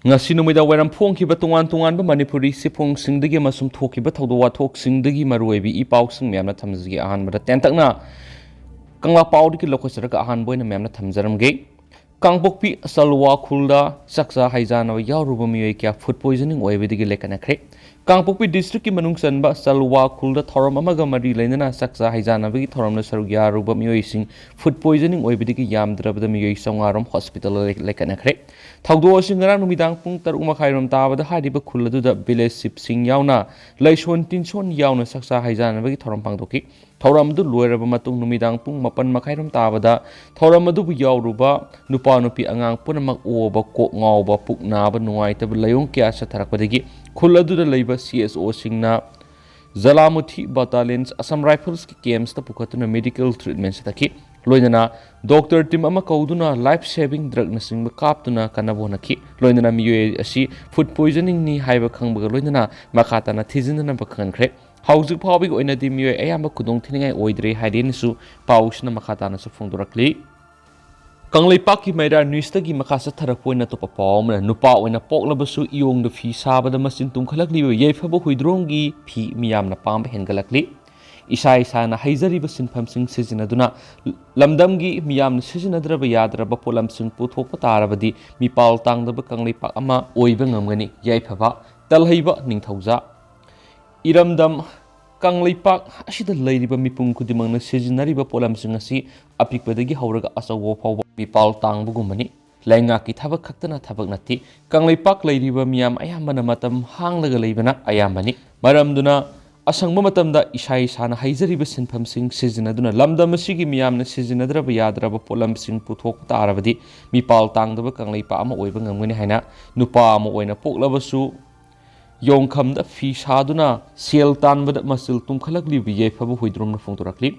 ngasi numida wairam phongkiba tungan manipuri siphongsingdagi amasung thokiba thawdo wathoksingdagi maruibi ipausing memna thamjigi ahanbada tentakna kangla paudiki lokosaraka ahan boina memna thamjaramge Kangpokpi salwa khulda saksa haijana yauruba miyoi kya food poisoning oibadagi leikatnakhre Kangpokpi district ki manung sanba salwa khulda thoram amaga mari leinana saksa haijana bagi thoramna sarug yaruba miyoi sing food poisoning oibadagi yamdrabada miyoi sangaram hospital leikatnakhre thawdo singarang numidang pung 3:30 rom tabada hariba khuladuda village sip sing yauna laison tinson yauna saksa haijana bagi thoram pangdoki thoram du loiraba matung numidang pung 4:30 rom tabada thoram adu bu yauruba nupa nupi angang punamak oba kok ngawba puknaba nuaitaba layong kya sa tharakpadagi khuladuda leiba CSO singna Zalamuthi battalions Assam Rifles ki camps ta pukhatuna medical treatment sataki loinana doctor team ama kauduna life saving drug na singba kaptuna kanabona ki loinana Miyoi asi food poisoning ni haiba khangba loinana makata na thijinna bakhankhre hauzik phawi oina di Miyoi ayamba kudong thiningai oidre haidenisu pausna makata na sufungdurakli Kangpokpi maida newstagi makasa tharakpoina topa pawmna nupa oina poklabasu iyong da fi sabada masin tumkhalakli yeifaba huidrongi phi miyamna pamba hengalakli isai sana haizariba sinphamsing sijinaduna lamdamgi miyamna sijinadraba yadraba polamsing puthokpa tarabadi mipal tangdaba Kangpokpi ama oiba ngamgani yeifaba talhaiba ningthauja iramdam Kangpokpi asida leiriba mipung kudimangna sijinariba polamsing asi apikpadagi hauraga asawo phawba mipal tangbugumani laingaki thabak khaktana thabak nati Kangpokpi leiriba miyam ayambana matam hanglaga leibana ayambani maramduna asangba matamda isai sana haizariba sinphamsing sijinaduna lamdam asigi miyamna sijinadraba yadraba polamsing puthok tarabadi mipal tangdaba Kangpokpi ama oiba ngamgani haina nupa ama oina poklabasu yongkhamda fi saduna sel tanbada masil tumkhalakli yeifaba huidromna phongtorakli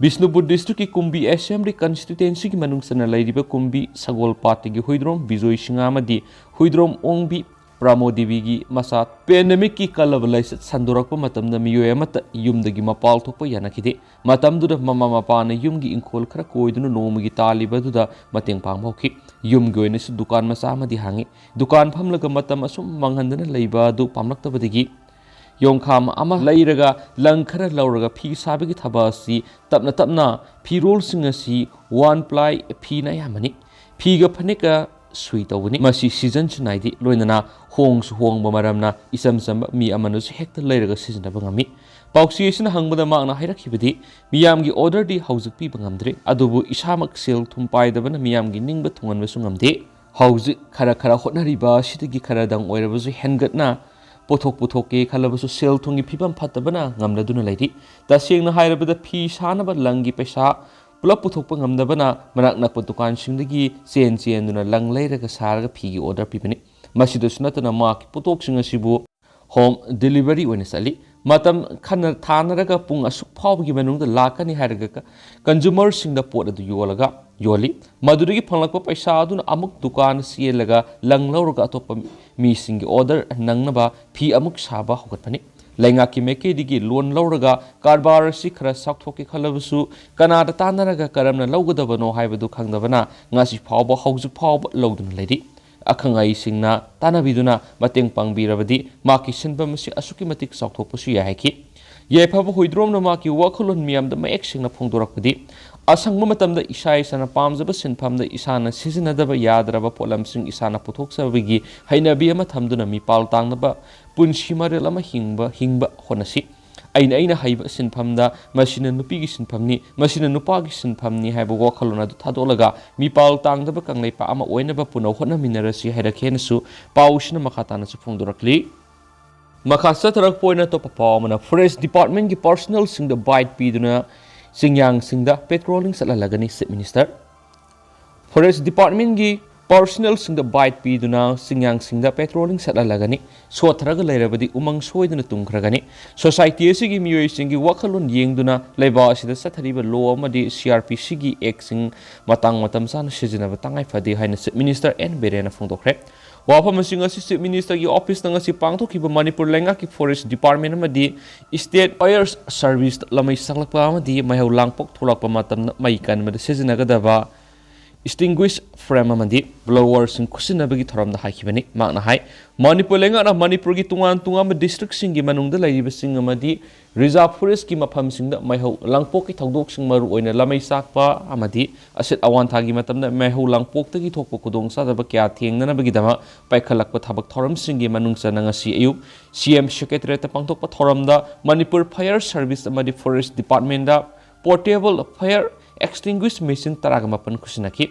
Bisnupur district ki Kumbi Assembly constituency ki manung sana lairiba Kumbi Sagol party ki huidrom Bijoi Singamadi huidrom Ongbi Pramodivi gi masa pandemic ki kalabalais sandurakpa matamda Miyoi amata yumdagi mapal thokpa yanakide matamduda mama mapana yumgi inkol khara koiduna nomagi talibaduda mateng pangbauki yumgi oina su dukan masa amadi hangi dukan phamlaga matam asum manghandana leiba du pamlaktabadigi yongkham ama leiraga langkhara lauraga phi sabigi thabasi tapna phirol singasi one ply phi na yamani phiga phanika sui tawni masi season chnaidi loinana hongba maramna isamsam mi amanusu hekta leiraga season bangami pauksi sina hangbada magna hairakhibadi miyamgi order di hauzik pi bangamdre adubu isamak sel thumpai dabana miyamgi ningba thunganba sungamde hauzik khara hotnariba sidagi khara dang oirabasu hengatna pothok ke khalabasu sel thungi phibam phatabana ngamladuna leiri tasengna hairabada phi sanaba langi pesa pulap puthokpa ngamdabana manak nakpa dukan singdagi chen duna lang leiraga saraga phigi order pibani masidu sunatana mak putok singa sibu home delivery oina sali matam khana thanaraga pung asuk phawgi manungda lakani hairaga consumer singda pot adu yolaga yoli madurigi phanglakpa paisa aduna amuk dukan sielaga lang lauraga atopa mi singi order nangnaba phi amuk saba hogatpani lainga ki meke digi loan lauraga karbar si khara sakthoki khalabusu kanada tanaraga karamna lawgadabano haibadu khangdabana ngasi phawba hauju phawba lawduna leiri akhangai singna tanabiduna mateng pangbirabadi maki sinbam si asuki matik sakthopasu yahaki yephaba huidromna maki wakholon miyamda maek singna phongdorakpadi asangba matamda isai sana pamjaba sinphamda isana sizinadaba yadraba polamsing isana puthoksabi hainabi ama thamduna mipal tangnaba punsi marel ama hingba honasi aina haiba sinphamda masina nupigi sinphamni masina nupagi sinphamni haiba wakhalona du thadolaga mipal tangdaba Kangpokpi ama oinaba puna hona minarasi hairakhenasu pausina makhatana su phongdorakli makhasa tarak poina to papamana forest department ki personnel singda bite piduna singyang singda patrolling salalagani Chief Minister forest department ki personnel singda bite piduna singyang singda patrolling salalagani sothraga leirabadi umang soiduna tungkhragani society asigi miyoi singi wakhalon yengduna leiba asida sathariba law amadi CRPC gi act sing matang sana sijinaba tangai phadi haina Chief Minister N Berena phongdokre wafam sing asi Chief Minister gi office nang asi pangthokhiba Manipur lenga ki forest department amadi state fire service lamai sanglakpa amadi mahau langpok tholakpa matam mai kan mada sijinagadaba extinguish frame amadi blower sing kusinabagi thoramda haikibani makna hai manipur lenga na manipur gi tunga district sing gi manungda laiba sing amadi reserve forest ki mafam sing da maihau langpok ki thodok sing maru oina lamai sakpa amadi aset awan thagi matamda maihau langpok tagi thokpa kudong sadaba kya thengnana bagi dama paikhalakpa thabak thoram sing gi manung sananga si ayu CM secretary ta pangthokpa thoramda manipur fire service amadi forest department da portable fire extinguish machine taraga mapan kusinaki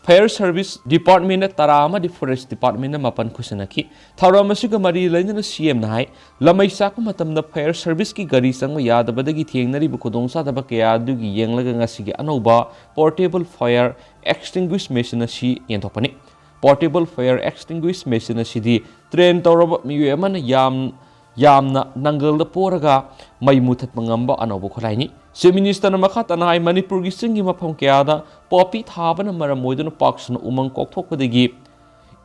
fire service department tara amadi forest department mapan kusinaki tharam asiga mari lainana CM na hai lamai sakpa matamda fire service ki gari sangma yadabadagi thengnari bu kudong sadaba kya dugi yenglaga ngasigi anoba portable fire extinguish machine asi yenthopani portable fire extinguish machine asidi train tawraba Miyoi amana yamna nangal da poraga mai muthat mangamba anobo kholaini Chief Minister na makhatana hai Manipur gi singi mafam kya da poppy thabana maram moiduna paksna umang kokthokpadagi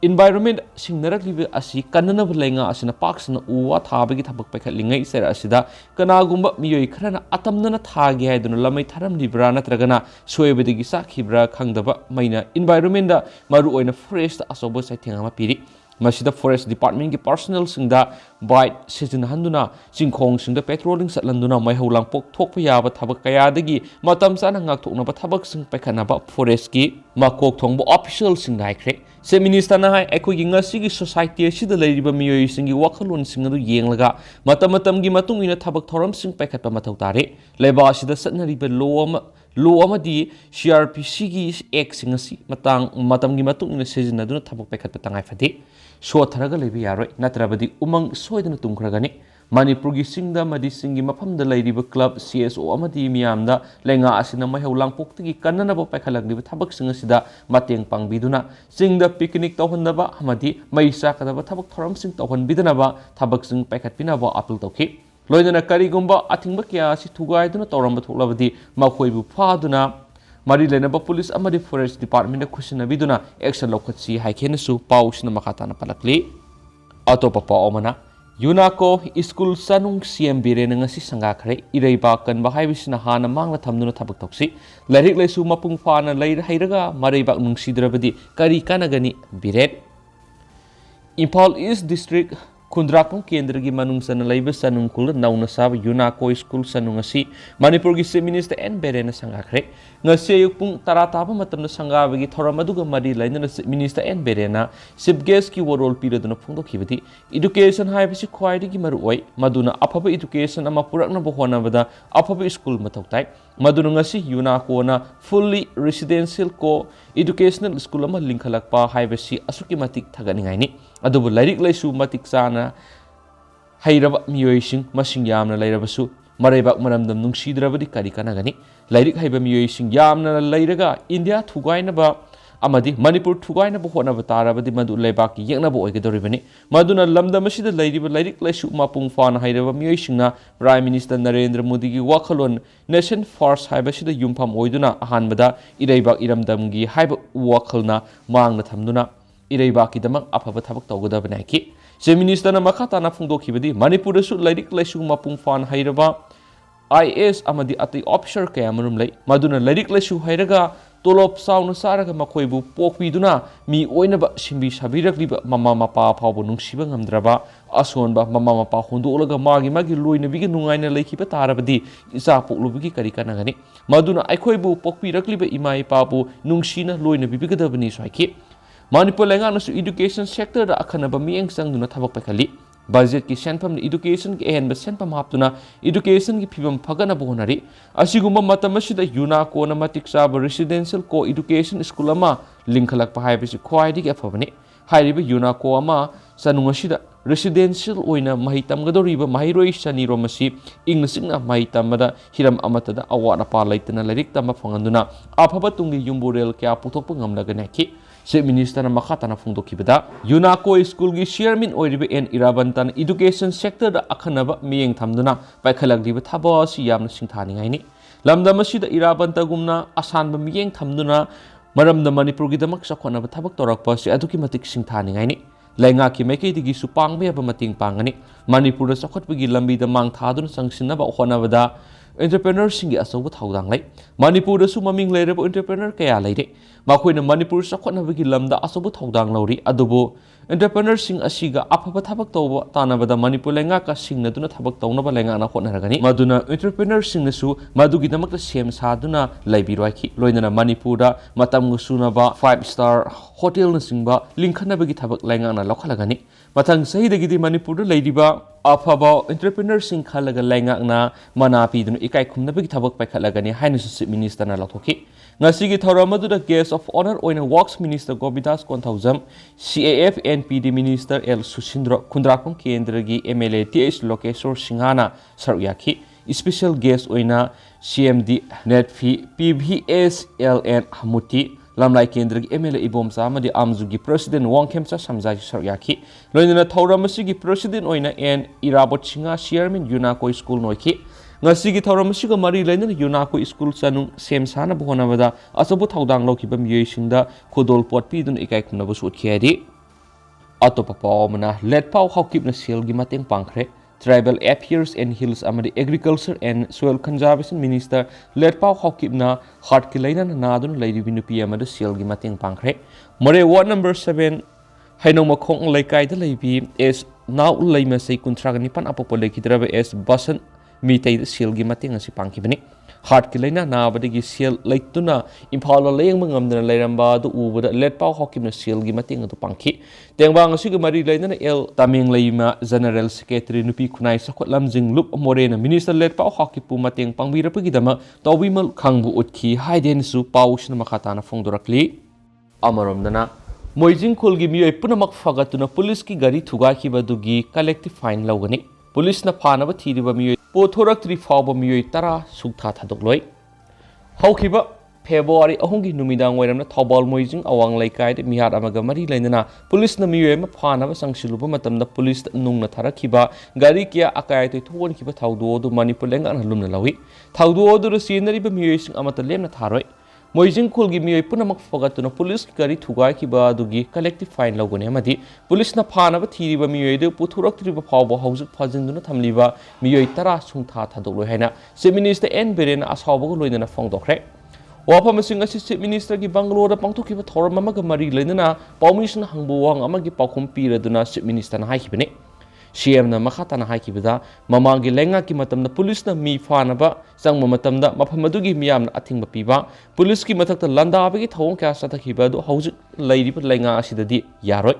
environment singnarakliba asi kanana blenga asina paksna uwa thabagi thabak paikhatlingai sera asida kanagumba Miyoi khrana atamnana thagi haiduna lamai tharam libra natragana soibadagi sakhibra khangdaba maina environment da maru oina forest asobo saitheng ama piri Masida Forest Department ki personnel singda bite season handuna singkhong singda patrolling satlanduna maihau langpok thokpa yaba thabak kayadagi matam sana ngakthoknaba thabak sing paikhanaba forest ki makok thongbo official sing naikre se minister na hai ekoi gi ngasi gi society asida leiriba Miyoi singi wakhalon sing adu yenglaga matam gi matung ina thabak thoram sing paikhatpa mathau tare leba asida satnariba law amadi CRPC gi ek singasi matam gi matung ina season aduna thabak paikhatpa tangai phade Shotharaga lebi yaroi natrabadi umang soidana tumkragani Manipur gi singda madi singi mafamda lairiba club CSO amadi miyamda lenga asina maihau langpoktagi kannanaba paikhalakliba thabak singa sida mateng pangbiduna singda picnic tawhanaba amadi maisa kadaba thabak thoram sing tawhanbidanaba thabak sing paikhatpinaba appeal tawki loidana karigumba athingba kya si thugaiduna tawramba thoklabadi makhoibu phaduna Mari lenaba police amadi forest department na khusinabiduna action lokhatsi haikhenasu pausna makhatana palakli atopa paomana Yunako school sanung CM birena ngasi sangakhre iraiba kanba haibisina hana mangla thamduna thabak toksi larik laisu mapung fana lair hairaga maraiba nungsidrabadi kari kanagani biret Impal East District Kundrakpong Kendra gi manung sana laiba sanung kul nauna sab Yunako school sanung asi Manipur gi Chief Minister N Berena sangakhre ngasi ayukpung tarataba matamna sangabagi thoramaduga mari lainana Minister N Berena chief guest ki warol piraduna phongdokhibadi education haibisi khwaidi gi maru oi maduna afaba education ama purakna bohonabada afaba school mathautai maduna ngasi Yunako na fully residential co educational school ama linkhalakpa haibisi asuki matik thaganingaini adubu lairik laisu matik sana hairaba Miyoi sing masing yamna lairabasu Maraibak maramdam nungsidrabadi kari kanagani lairik haiba Miyoi sing yamna lairaga India thugainaba amadi Manipur thugainaba honaba tarabadi madu laibaki yengnaba oigadoribani maduna lamdam asida lairiba lairik laisu mapung fana hairaba Miyoi singna Prime Minister Narendra Modi gi wakhalon nation first haiba sida yumpham oiduna ahanbada iraibak iramdamgi haiba wakhalna mangna thamduna Iraibaki damak afaba thabak tawgadabani ki Chief Minister na makhatana phongdokhibadi Manipur su lairik laisu mapung fan hairaba IS amadi ati officer kayamarum lai maduna lairik laisu hairaga tolop sauna saraga makhoibu pokpiduna mi oinaba simbi sabirakliba mama mapa phawbo nungsiba ngamdraba asonba mama mapa hondolaga magi loinabiga nungaina laikhiba tarabadi isa poklubigi kari kanagani maduna aikhoibu pokpirakliba imai pabu nungsina loinabibigadabani saiki Manipur lenganusu education sector da akhanaba mieng sangduna thabak pakhali budget ki senpam education ki ehenba senpam haptuna education ki phibam phagana bonari asigumba matamasida Yunako na matik saba residential co education school ama linkhalak pa haibisi khwaidi ki afabani hairiba Yunako ama sanungasida residential oina mahitamgadoriba mahiroi sani romasi ingna mahitamada hiram amatada awara pa laitana larik tama phanganduna afaba tungi yumburel kya puthokpa ngamlagana ki Chief Minister na makhatana phongdokhibada Yunako school gi chairman oiriba N Irabantan education sector da akhanaba miyeng thamduna paikhalakliba thaba si yamna singthaningai ni lamdam asida Irabanta gumna asanba miyeng thamduna maramda Manipur gi damak sakhonaba thabak torakpa si aduki matik singthaningai ni lainga ki mekai digi su pangbe ba mating pangani Manipur da sakhotpagi lambi da mang thaduna sangsinaba honabada entrepreneurꯁꯤꯡꯒꯤ ꯑꯆꯧꯕ ꯊꯧꯗꯥꯡ ꯂꯩ ꯃꯅꯤꯄꯨꯔꯗꯁꯨ ꯃꯃꯤꯡ ꯂꯩꯔꯕ entrepreneur ꯀꯌꯥ ꯂꯩꯔꯦ ꯃꯈꯣꯏꯅ ꯃꯅꯤꯄꯨꯔ ꯆꯥꯎꯈꯠꯅꯕꯒꯤ ꯂꯝꯗ ꯑꯆꯧꯕ ꯊꯧꯗꯥꯡ ꯂꯧꯔꯤ ꯑꯗꯨꯕꯨ entrepreneurꯁꯤꯡ ꯑꯁꯤꯒ ꯑꯐꯕ ꯊꯕꯛ ꯇꯧꯕ ꯇꯥꯟꯅꯕꯗ ꯃꯅꯤꯄꯨꯔ ꯂꯩꯉꯥꯛꯀ ꯁꯤꯡꯅꯗꯨꯅ ꯊꯕꯛ ꯇꯧꯅꯕ ꯂꯩꯉꯥꯛꯅ ꯍꯣꯠꯅꯔꯒꯅꯤ ꯃꯗꯨꯅ entrepreneurꯁꯤꯡꯅꯁꯨ ꯃꯗꯨꯒꯤꯗꯃꯛꯇ ꯁꯦꯝ ꯁꯥꯗꯨꯅ ꯂꯩꯕꯤꯔꯣꯏꯈꯤ ꯂꯣꯏꯅꯅ ꯃꯅꯤꯄꯨꯔꯗ ꯃꯇꯝꯒ ꯆꯨꯅꯕ 5-star ꯍꯣꯇꯦꯜꯅꯆꯤꯡꯕ ꯂꯤꯡꯈꯠꯅꯕꯒꯤ ꯊꯕꯛ ꯂꯩꯉꯥꯛꯅ ꯂꯧꯈꯠꯂꯒꯅꯤ ꯃꯊꯪ ꯆꯍꯤꯗꯒꯤꯗꯤ ꯃꯅꯤꯄꯨꯔꯗ ꯂꯩꯔꯤꯕ ꯑꯐꯕ entrepreneurꯁꯤꯡ ꯈꯜꯂꯒ ꯂꯩꯉꯥꯛꯅ ꯃꯅꯥ ꯄꯤꯗꯨꯅ ꯏꯀꯥꯏ ꯈꯨꯝꯅꯕꯒꯤ ꯊꯕꯛ ꯄꯥꯏꯈꯠꯂꯒꯅꯤ ꯍꯥꯏꯅꯁꯨ ꯆꯤꯞ ꯃꯤꯅꯤꯁꯇꯔꯅ ꯂꯧꯊꯣꯛꯈꯤ ꯉꯁꯤꯒꯤ ꯊꯧꯔꯝ ꯑꯗꯨꯗ ꯒꯦꯁ ꯑꯣꯐ ꯑꯣꯅꯔ ꯑꯣꯏꯅ works minister Govindas Konthoujam CAF NPD minister L Susindro Khundrakpam ꯀꯦꯟꯗ꯭ꯔꯒꯤ MLA TH ꯂꯣꯀꯦꯁꯣꯔ ꯁꯤꯡꯍꯥꯅ ꯁꯔꯨꯛ ꯌꯥꯈꯤ ꯁ꯭ꯄꯦꯁꯤꯌꯦꯜ ꯒꯦꯁ ꯑꯣꯏꯅ CMD NETFI PVSLN Hamuti Lamlai ꯀꯦꯟꯗ꯭ꯔꯒꯤ MLA ꯏꯕꯣꯝꯆꯥ ꯑꯃꯗꯤ ꯑꯥꯝꯖꯨꯒꯤ ꯄ꯭ꯔꯦꯁꯤꯗꯦꯟꯠ ꯋꯥꯡꯈꯦꯝꯆꯥ ꯁꯝꯖꯥꯏꯁꯨ ꯁꯔꯨꯛ ꯌꯥꯈꯤ ꯂꯣꯏꯅꯅ ꯊꯧꯔꯝ ꯑꯁꯤꯒꯤ ꯄ꯭ꯔꯦꯁꯤꯗꯦꯟꯠ ꯑꯣꯏꯅ N ꯏꯔꯥꯕꯣꯠ ꯁꯤꯡꯍ ꯆꯤꯌꯔꯃꯦꯟ ꯌꯨꯅꯥꯀꯣ ꯁ꯭ꯀꯨꯜ ꯑꯣꯏꯈꯤ ꯉꯁꯤꯒꯤ ꯊꯧꯔꯝ ꯑꯁꯤꯒ ꯃꯔꯤ ꯂꯩꯅꯅ ꯌꯨꯅꯥꯀꯣ ꯁ꯭ꯀꯨꯜ ꯆꯅꯨꯡ ꯁꯦꯝ ꯁꯥꯅꯕ ꯍꯣꯠꯅꯕꯗ ꯑꯆꯧꯕ ꯊꯧꯗꯥꯡ ꯂꯧꯈꯤꯕ ꯃꯤꯑꯣꯏꯁꯤꯡꯗ ꯈꯨꯗꯣꯜ ꯄꯣꯠ ꯄꯤꯗꯨꯅ ꯏꯀꯥꯏ ꯈꯨꯝꯅꯕꯁꯨ ꯎꯠꯈꯤ ꯍꯥꯏꯔꯤ ꯑꯇꯣꯞꯄ ꯄꯥꯎ ꯑꯃꯅ ꯂꯦꯠꯄꯥꯎ ꯍꯥꯎꯀꯤꯞꯅ ꯁꯦꯜꯒꯤ ꯃꯇꯦꯡ ꯄꯥꯡꯈ꯭ꯔꯦ Tribal Affairs and Hills amadi Agriculture and Soil Conservation Minister Letpau Hawkipna Heartki Lainana Nadun Lady Vinupi amadu Silgi Mating Pankre More Ward number 7 Hainomakong Laikai the Levi is now Lima say Kuntranipan Apopoleki as Basan Mitay the Silgi Mating as Pankibani Heartki Laina Nabadigi Sil Laituna Impala Layang the Lairamba the Uber Letpau Hawkipna Silgi Mating to Panki Tengbang Sugamari Laina El Taming Lima General Secretary Nupi Kunai Sakot Lamjing Lup Morena Minister Letpau Hawkipu Mating Pangbira Pagidama Tawimal Kangbu Utki Haiden Su Paush Makatana Fongdorakli Amaramdana Moijing Kulgi Miyoi Punamak Fagatuna Police Ki Gari Tugaki Badugi Collective Fine Logani Police na Panava Tidiba Miyoi Pothorak Tri Fauba Miyoi Tara Sukta Tadokloi Hawkiba February ahungi numidang wairamna Thobal Moijing Awang Laikai Mihar Amaga Mari Lainana Police na Miyoi ma Panava Sangsiluba Matamda Police Nungna Tarakiba Gari Kia Akai to Tuan Kiba Taudo do Manipulenga and Lumna Lawi Taudo do the scenery by Miyoi Amata Lemna Taroi Moijing Kulgi Miyoi Punamak Fogatuna Police Gari Tugai Kiba Dugi Collective Fine Logone Amadi Police na Panava Tidiba Miyoi de Puturak Triba Pauba House Pazinduna Tamliba Miyoi Tara Sungta Tadolo Hena Se Minister N Berena Ashabu Loidana Fongdokre Wapaming Assistant Minister Ki Bangalore Pangtuki Toramaga Mari Lenana, Paumission Hangbuang Amagi Pakum Pira Duna Chief Minister Haikibene. CM na Makatana Haikibida, Mamagi Lenga Kimatam the police na mi fanaba, Sang Mamatamda, Mapamadugi Miam Ating Bapiba, Police Kimatak Landa Abigi Tonka Satakibado, House Lady Lenga Asidadi, Yaroi,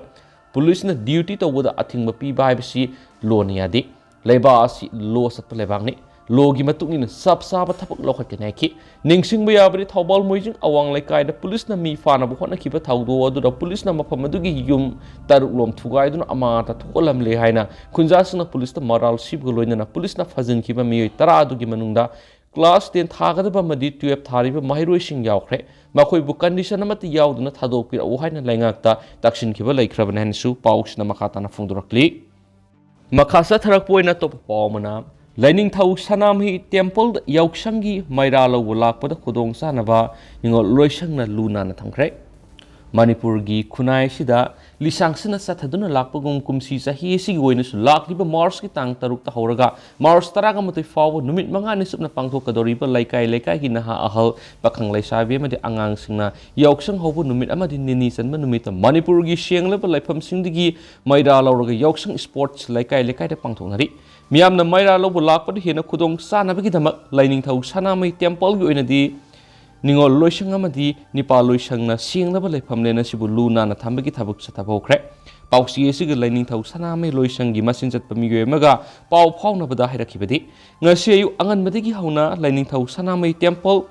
Police na duty to Wood Ating Bapiba Bisi, Loniadi, Leba Asi, Los at Levani. Logi Matukin sub Saba Tapak Lokakanaki, Ningsing Bayabri Taubal Mojing Awang Laikai, the police na mi fan of Hona Kipa Taudo, the police na Mapamadugi Yum Tarulom Tugaidun Amata Tolam Lehaina, Kunjasana police the moral Shibgoloina, police na Fazin Kiba Miyoi Taradu Gimanunda, Class 10 Tagadaba Madi to a Tariba Mahiruishing Yaukre, Makoi Bukandisha Namati Yauduna Tadopir Ohana Langata, Dakshin Kiba Lake Ravenhansu, Pauks Namakatana Fundurakli Makasa Tarakpoina Top Palmana. Lining Tau Sanami Temple Yauksangi Mairalo Wulakpada Kudong Sanava, Loishang na Luna Natangre. Manipurgi Kunai Sida, Lisangsana Sataduna Lapagum Kumsi Sahi Sigwinus Lakiba Marski Tang Taruk Horaga, Mars Taragamati forward Numit Manganis of Napangto Kadoriba Laikai Leka Hinaha Ahal, Bakang Lesavia de Angang Singna, Yauksang Hobo Numit Amadi Ninis and Manumita, Manipurgi Shang level like Pam Sindigi, Mairalo Yauksang Sports Laikai Leka de Pangtonari. Miam na Mairalo Bulakpad Hina Kudong Sanabigidama, Lining Tau Sanami Temple Unity. Ningo Loishang Amadi, Nipa Loishang na Sing level like Pamlena Sibuluna and Tambaki Tabuk Satabokre. Pausi Sig Lining Tau Sanami Loishang Gimasin at Pamigo Mega, Pau Pauna Bada Hirakibadi. Nasi Angan Madigi Hauna, Lining Tau Sanami Temple.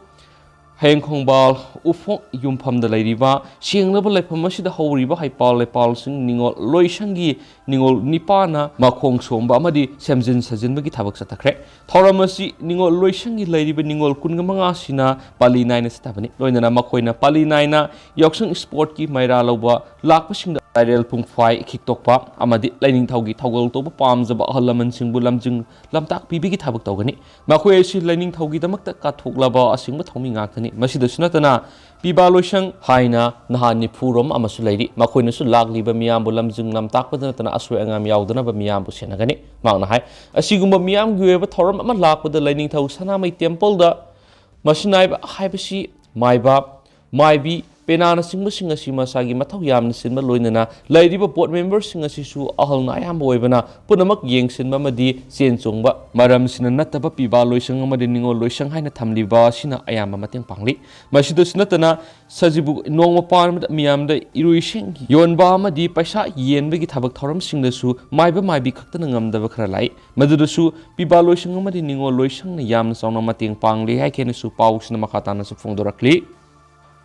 Hang Kong Bal, Ufong Yumpam the Ladiva, Sing level like Pamashi the whole river, Hypal, Lepalsing, Ningo Loishangi, Ningo Nipana, Makong Somba, Madi, Samzin Sajin Magitabak Satakre, Toramasi, Ningo Loishangi Lady, Ningo Kungamangasina, Pali Nine Stabani, Loina Makoina, Pali Nina, Yoksang Sportki, Maira Loba, Lakpashing. Tyrel Pungfai Kiktopa, Amadi Lining Taugi Toggle Toba Palms of Ahalaman Singbu Lamjing Lamtak Pibiki Tabak Togani, Makueshi Lining Taugi the Makta Katuk Laba, a single Tommy Actani, Masidas Natana, Pibalushang, Haina, Nahani Purum, Amasuladi, Makuinasu Lagli Bamiambu Lamjing Lamtak with an Aswangam Yaudana Bamiambu Senagani, Mount High, a Sigumba Miam Gueva Torum Amalak with the Lining Tau Sanami Temple, the Masinaib Hibashi, Maibi. Penana singba singa sima sagi matau yamna sinba loinana lairiba board members singa sisu ahalna ayam boibana punamak yeng sinba madi sen chongba maram sina nataba piba loisang amadi ningo loisang haina thamliba sina ayam mateng pangli masido sinatana sajibu nongma pan miyamda iruiseng yonba amadi paisa yenbegi thabak thoram singda su maibi khaktana ngamdaba khara lai madudu piba loisang amadi ningo loisang na yamna sawna mateng pangli hai kene su pau sina makhatana su phongdorakli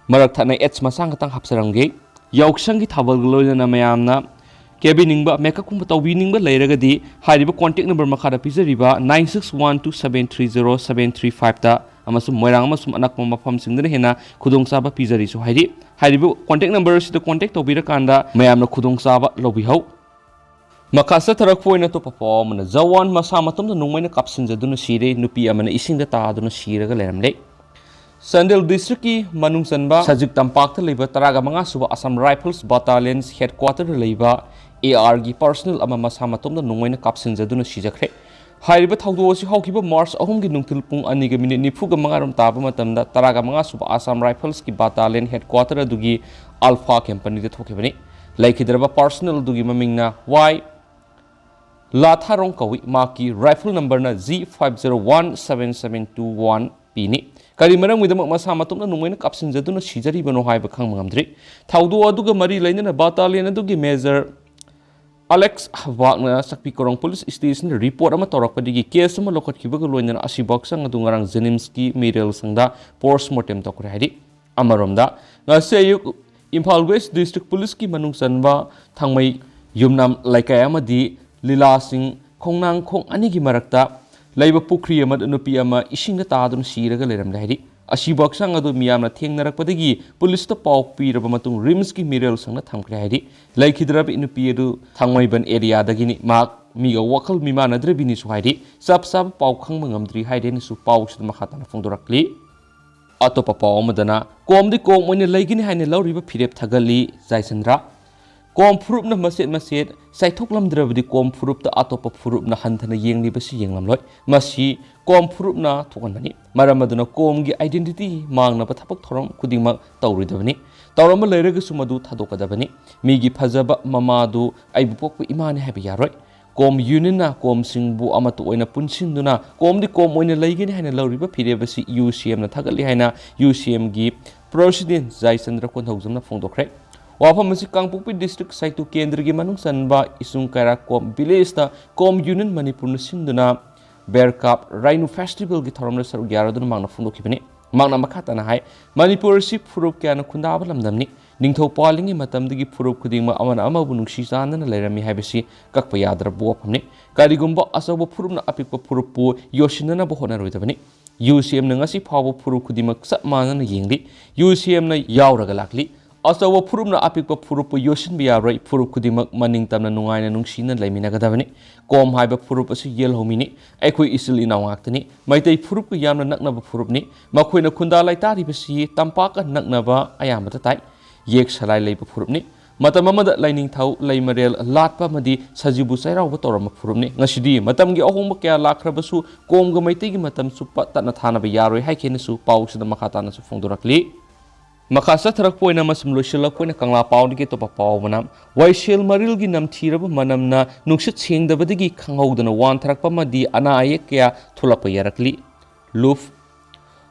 Marak Tana Ets Masang Hapsarangi, Yauksangi Tavalgloina Mayamna, Cabiningba, Mekakumba winning Lairagadi, Hariba contact number Makara Pizariba, 96127307335, Amasum Moramasum Anakma Pumps in the Hena, Kudong Saba Pizari so Hari, Haribu contact numbers the contact of Virakanda, Mayamna Kudong Saba, Lobiho. Makasa Tarakpoina to perform, Zawan Masamatum, the Numena Capsins, Aduna Shire, Nupiamana Ising the Taduna Shira Galamle. Sandel District ki manung sanba Sajik Tampak Liba Taraga Manga Suba Assam Rifles Battalions Headquarter Liba AR gi personal ama masamatom na nungway na kapsin zaduna sijakre. Hariba thawdo si hawkiba March ahum gi nungtil pung ani ga minute nifu ga mga ram taba matamda Taraga Manga Suba Assam Rifles ki Battalion Headquarter adugi Alpha Company de thokibani. Laikidraba personal adugi maming na Y Latharong kawi maki rifle number na Z5017721 pini. Kari marang with the Masamatum and Win Capsins that do not Shizari Bano High Bakamandri. Taudo Aduga Mari Lane and Battalion and Dugi Measure Alex Wagner Sakpikorong Police Station report Amatorakadigi Kesama Lokat Kibagaloin and Ashiboxang Adungarang Zenimski Mirel Sangda Postmortem Tokradi Amaromda. Nasayu Impal West District Police Ki Manung Sanba Tangmai Yumnam Laikayama di Lila Singh Kongnang Kong Anigi Marakta. Laiba Pukri amad nupi ama ising na tadon siraga leram lahiri. Asibak sang ado miyam na tiang narakpadagi pulis ta Kangpokpi raba matung rims ki mirel sang na thamkre hari. Laikidrab inupi adu thangmai ban area dagini mak miga wakal mima nadrabi ni suhairi. Sab pau khang mangamdri haide ni su pau sida makhata na fungdorakli. Atopa pau madana kom di kom moine laigini haine lauriba phirep thagali Jaisandra. Kom furup na maset saitok lam drabdi kom furup ta atopa furup na hantana yeng ni basi yeng lam loi masi kom furup na thukan bani maramaduna kom gi identity mang na pathapak thoram kudingma tawri dabani tawrama leiraga sumadu thadokadabani migi phajaba mamadu aibu pokpu imani habi yaroi kom union na kom singbu amatu oina punsinduna kom di kom oina laigini haina lauriba phirebasi UCM na thagali haina UCM gi president Jaisandra Konthawjam na phongdokre. Wafam si Kangpokpi District Saitu Kendra gi manung sanba isung kara kom village ta kom union Manipur na sinduna Bear Cup Rhino Festival gi thoram na saru gyara dun mangna phungdokibani mangna makhata na hai Manipur si furup kya na khundaba lamdamni ningthau palingi matamdagi furup khudingma amana amabu nungsi sanana leirami haibasi kakpa yadra bo phamni karigumba asabu furup na apikpa furup pu yoshinana bo honaroidabani UCM na ngasi phawo furup khudimak sap manana yengli UCM na yawraga lakli Asawa furup na apikpa furup yoshin biyarai furup kudimak maning tamna nungai na nungsina laiminagadabani kom haiba furup asu yel homini aikoi isil inawaktani maitai furup ku yamna naknaba furup ni makhoina khunda laitari basi tampaka naknaba ayamata tai yek salai leipa furup ni matam amada laining thau laimarel latpa madi sajibu sairau torama furup ni ngasidi matamgi ahongba kya lakhrabasu komga maitai gi matam supa tatna thana ba yaroi haikene su pausida makhatana su phongdorakli Makasa Tarakpoina Masum Lushilakpoina Kangla Paudi to Papa Manam, why shell Marilgi Nam Tirab Manamna, Nuxit Sing the Badigi Kanghodana one Tarakpama di Anayakia Tulapa Yarakli, Luf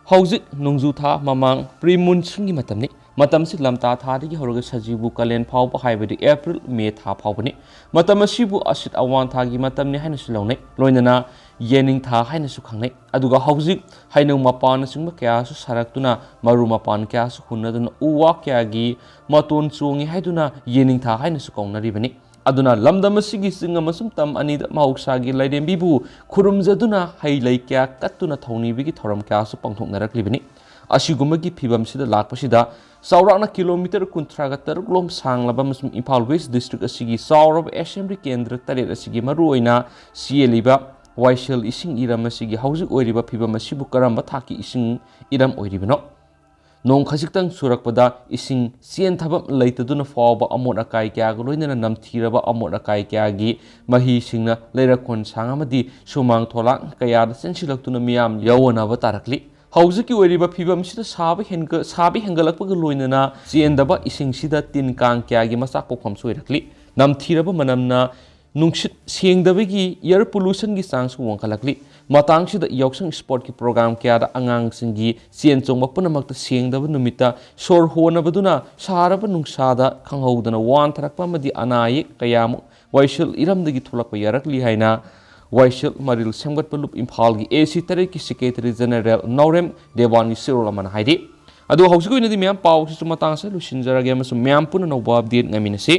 Hausit Nungzuta Mamang, Primun Sungi Matamni, Matamsit Lamta Tadi Horoga Sajibu Kalen Pau Highway April May Ta Paupani, Matamasibu Asit Awan Tagi Matamni Hanesulone, Loinana. Yening tha haina su khangnai aduga hauzik haina mapan singba kya su saraktuna maru mapan kya su hunaduna uwa kya gi maton chungi haiduna yening tha haina su kaunari bani aduna lamdam sigi singa masum tam ani da mauksa gi laidembi bu khurumjaduna hailai kya katuna thongni bi gi thoram kya su pangthok narakli bani ꯑꯁꯤꯒꯨꯝꯕꯒꯤ ꯐꯤꯕꯝꯁꯤꯗ ꯂꯥꯛꯄꯁꯤꯗ ꯆꯥꯎꯔꯥꯛꯅ kilometre 36 ꯂꯣꯝ ꯁꯥꯡꯂꯕ ꯑꯃꯁꯨꯡ Imphal west district ꯑꯁꯤꯒꯤ ꯆꯥꯎꯔꯕ assembly ꯀꯦꯟꯗ꯭ꯔ 8 ꯑꯁꯤꯒꯤ ꯃꯔꯨꯑꯣꯏꯅ ꯆꯦꯜꯂꯤꯕ ꯋꯥꯏꯁꯦꯜ ꯏꯁꯤꯡ ꯏꯔꯝ ꯑꯁꯤꯒꯤ ꯍꯧꯖꯤꯛ ꯑꯣꯏꯔꯤꯕ ꯐꯤꯕꯝ ꯑꯁꯤꯕꯨ ꯀꯔꯝꯕ ꯊꯥꯛꯀꯤ ꯏꯁꯤꯡ ꯏꯔꯝ ꯑꯣꯏꯔꯤꯕꯅꯣ? ꯅꯣꯡ ꯈꯖꯤꯛꯇꯪ ꯆꯨꯔꯛꯄꯗ ꯏꯁꯤꯡ ꯆꯦꯟꯊꯕꯝ ꯂꯩꯇꯗꯨꯅ ꯐꯥꯎꯕ ꯑꯃꯣꯠ ꯑꯀꯥꯏ ꯀꯌꯥꯒ ꯂꯣꯏꯅꯅ ꯅꯝꯊꯤꯔꯕ ꯑꯃꯣꯠ ꯑꯀꯥꯏ ꯀꯌꯥꯒꯤ ꯃꯍꯤꯁꯤꯡꯅ ꯂꯩꯔꯛ ꯈꯣꯟꯁꯥꯡ ꯑꯃꯗꯤ ꯁꯨꯃꯥꯡ ꯊꯣꯂꯥꯡ ꯀꯌꯥꯗ ꯆꯦꯟꯁꯤꯜꯂꯛꯇꯨꯅ ꯃꯤꯌꯥꯝ ꯌꯧꯅꯕ ꯇꯥꯔꯛꯂꯤ꯫ ꯍꯧꯖꯤꯛꯀꯤ ꯑꯣꯏꯔꯤꯕ ꯐꯤꯕꯝꯁꯤꯗ ꯁꯥꯕ ꯍꯦꯟꯒꯠꯂꯛꯄꯒ ꯂꯣꯏꯅꯅ ꯆꯦꯟꯗꯕ ꯏꯁꯤꯡꯁꯤꯗ ꯇꯤꯟ ꯀꯥꯡ ꯀꯌꯥꯒꯤ ꯃꯆꯥꯛ ꯄꯣꯛꯐꯝꯁꯨ ꯑꯣꯏꯔꯛꯂꯤ꯫ ꯅꯝꯊꯤꯔꯕ ꯃꯅꯝꯅ ꯅꯨꯡꯁꯤꯠ ꯁꯦꯡꯗꯕꯒꯤ ꯏꯌꯔ ꯄꯣꯂꯨꯁꯟꯒꯤ ꯆꯥꯡꯁꯨ ꯋꯥꯡꯈꯠꯂꯛꯂꯤ꯫ ꯃꯇꯥꯡꯁꯤꯗ ꯌꯥꯎꯁꯪ ꯁ꯭ꯄꯣꯔꯠꯀꯤ ꯄ꯭ꯔꯣꯒ꯭ꯔꯥꯝ ꯀꯌꯥꯗ ꯑꯉꯥꯡꯁꯤꯡꯒꯤ ꯆꯦꯟ ꯆꯣꯡꯕ ꯄꯨꯝꯅꯃꯛꯇ ꯁꯦꯡꯗꯕ ꯅꯨꯃꯤꯠꯇ ꯁꯣꯔ ꯍꯣꯟꯅꯕꯗꯨꯅ ꯁꯥꯔꯕ ꯅꯨꯡꯁꯥꯗ ꯈꯪꯍꯧꯗꯅ ꯋꯥꯟꯊꯔꯛꯄ ꯑꯃꯗꯤ ꯑꯅꯥ ꯑꯌꯦꯛ ꯀꯌꯥꯃꯨꯛ ꯋꯥꯏꯁꯦꯜ ꯏꯔꯝꯗꯒꯤ ꯊꯣꯛꯂꯛꯄ ꯌꯥꯔꯛꯂꯤ ꯍꯥꯏꯅ ꯋꯥꯏꯁꯦꯜ ꯃꯔꯤꯜ ꯁꯦꯝꯒꯠꯄ ꯂꯨꯞ ꯏꯝꯐꯥꯜꯒꯤ AC 8ꯀꯤ ꯁꯦꯀ꯭ꯔꯦꯇꯔꯤ ꯖꯦꯅꯔꯦꯜ ꯅꯥꯎꯔꯦꯝ ꯗꯦꯕꯥꯟꯒꯤ ꯆꯦꯔꯣꯜ ꯑꯃꯅ ꯍꯥꯏꯔꯤ꯫ ꯑꯗꯣ ꯍꯧꯖꯤꯛ ꯑꯣꯏꯅꯗꯤ ꯃꯌꯥꯝ ꯄꯥꯎꯁꯤꯁꯨ ꯃꯇꯥꯡ ꯑꯁꯤꯗ ꯂꯣꯏꯁꯤꯟꯖꯔꯒꯦ ꯑꯃꯁꯨꯡ ꯃꯌꯥꯝ ꯄꯨꯟꯅ ꯅꯧꯕ ꯑꯞꯗꯦꯠ ꯉꯥꯏꯃꯤꯟꯅꯁꯤ꯫